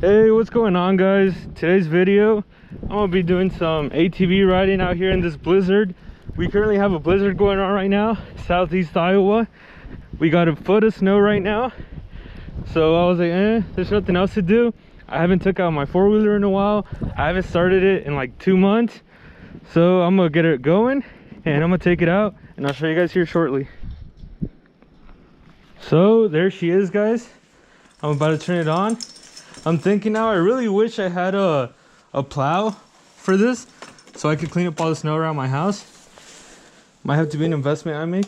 Hey, what's going on, guys? Today's video, I'm gonna be doing some ATV riding out here in this blizzard. We currently have a blizzard going on right now, southeast Iowa. We got a foot of snow right now, so I was like, there's nothing else to do. I haven't took out my four-wheeler in a while. I haven't started it in like 2 months, so I'm gonna get it going and I'm gonna take it out and I'll show you guys here shortly. So there she is, guys. I'm about to turn it on. I'm thinking now, I really wish I had a plow for this so I could clean up all the snow around my house. Might have to be an investment I make.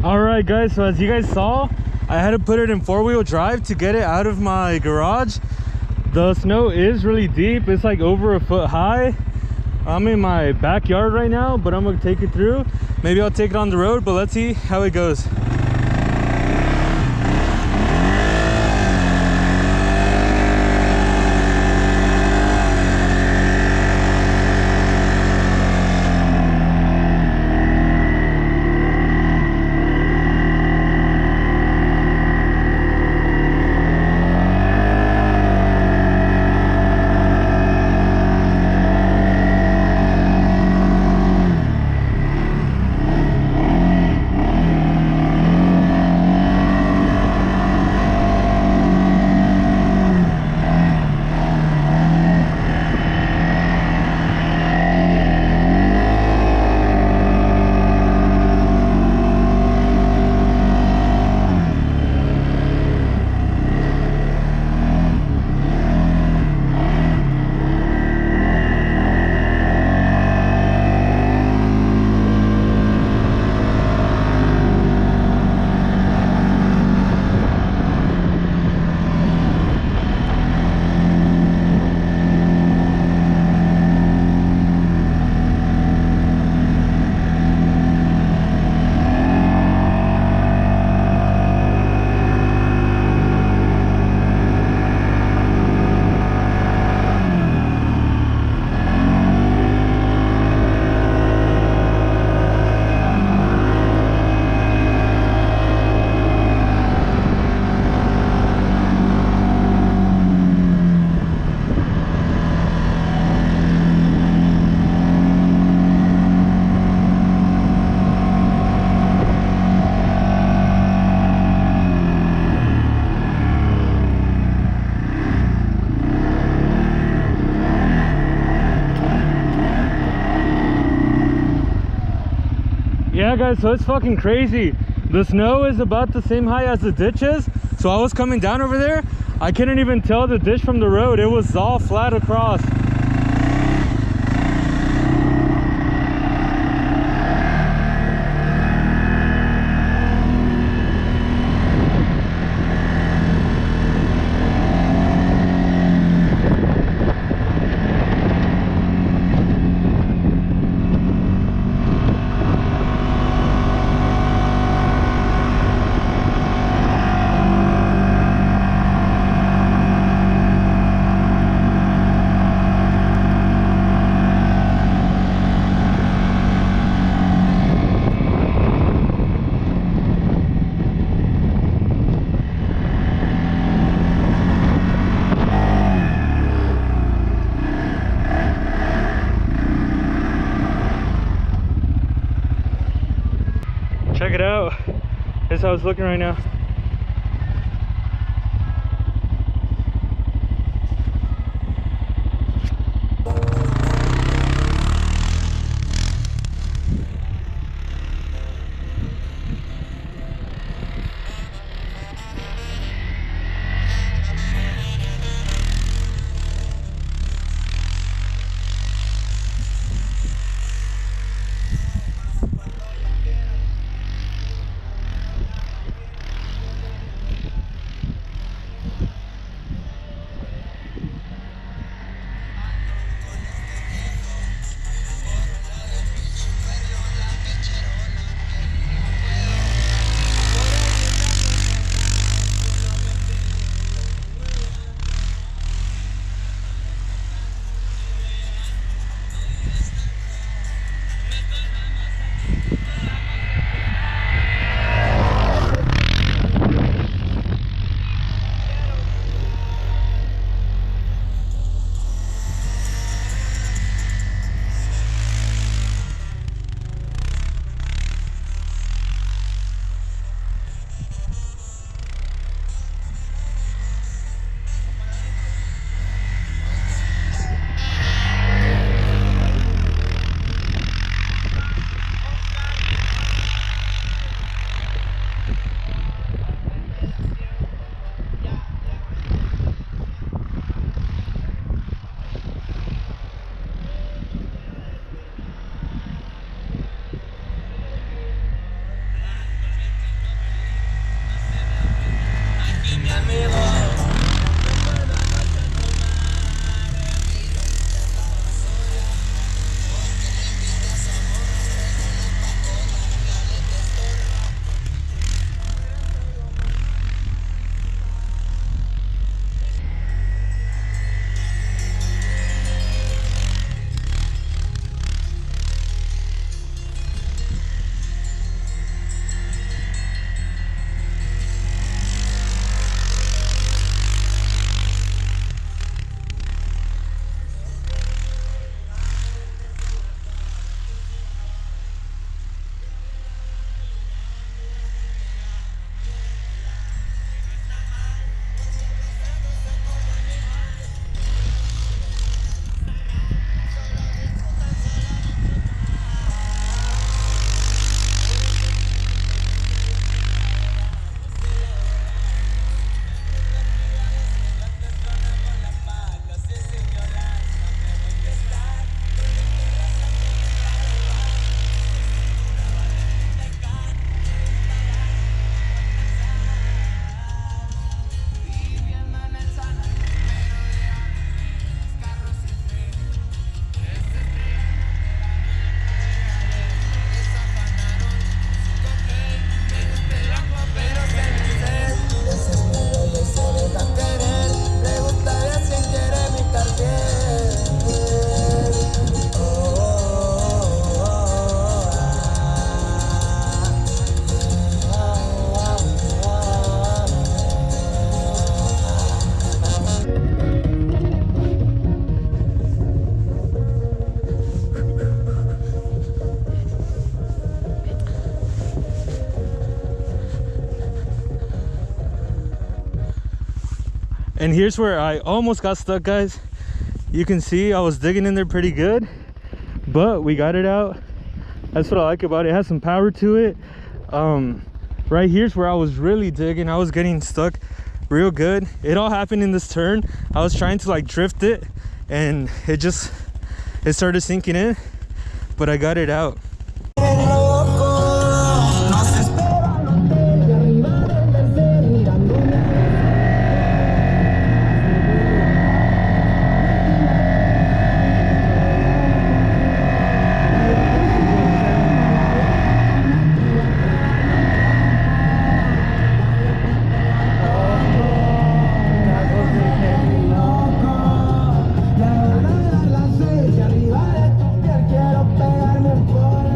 Alright guys, so as you guys saw, I had to put it in four-wheel drive to get it out of my garage. The snow is really deep. It's like over a foot high. I'm in my backyard right now, but I'm gonna take it through. Maybe I'll take it on the road, but let's see how it goes. Yeah guys, so it's fucking crazy. The snow is about the same height as the ditches. So I was coming down over there, I couldn't even tell the ditch from the road. It was all flat across. Check it out. That's how it's looking right now. And here's where I almost got stuck, guys. You can see I was digging in there pretty good, but we got it out. That's what I like about it. It has some power to it. Right here's where I was really digging. I was getting stuck real good. It all happened in this turn. I was trying to like drift it and it started sinking in, but I got it out. Quiero pegarme por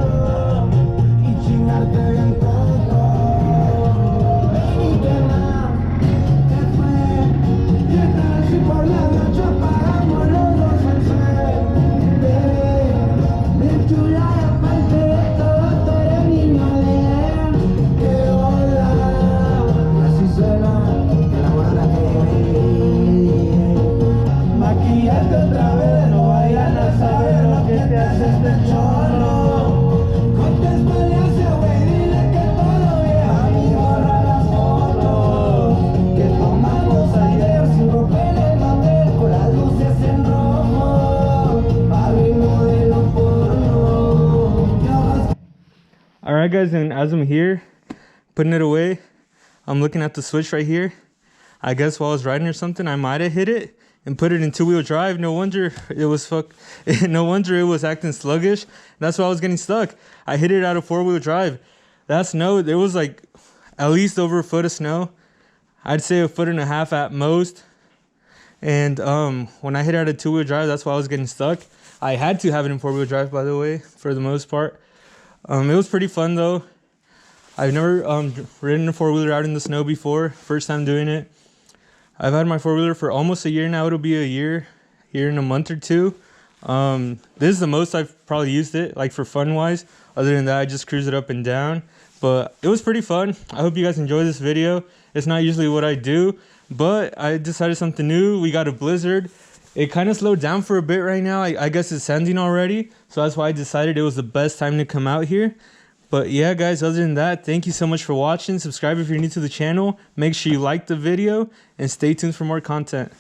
guys, and as I'm here putting it away, I'm looking at the switch right here. I guess while I was riding or something, I might have hit it and put it in 2-wheel drive. No wonder it was no wonder it was acting sluggish. That's why I was getting stuck. I hit it out of 4-wheel drive. That snow, there was like at least over a foot of snow. I'd say 1.5 feet at most. And when I hit it out of 2-wheel drive, that's why I was getting stuck. I had to have it in 4-wheel drive, by the way, for the most part. It was pretty fun though. I've never ridden a 4-wheeler out in the snow before. First time doing it. I've had my 4-wheeler for almost a year now. It'll be a year here in a month or two. This is the most I've probably used it, like for fun wise. Other than that, I just cruise it up and down. But it was pretty fun. I hope you guys enjoy this video. It's not usually what I do, but I decided something new. We got a blizzard. It kind of slowed down for a bit right now. I guess it's ending already. So that's why I decided it was the best time to come out here. But yeah, guys, other than that, thank you so much for watching. Subscribe if you're new to the channel. Make sure you like the video and stay tuned for more content.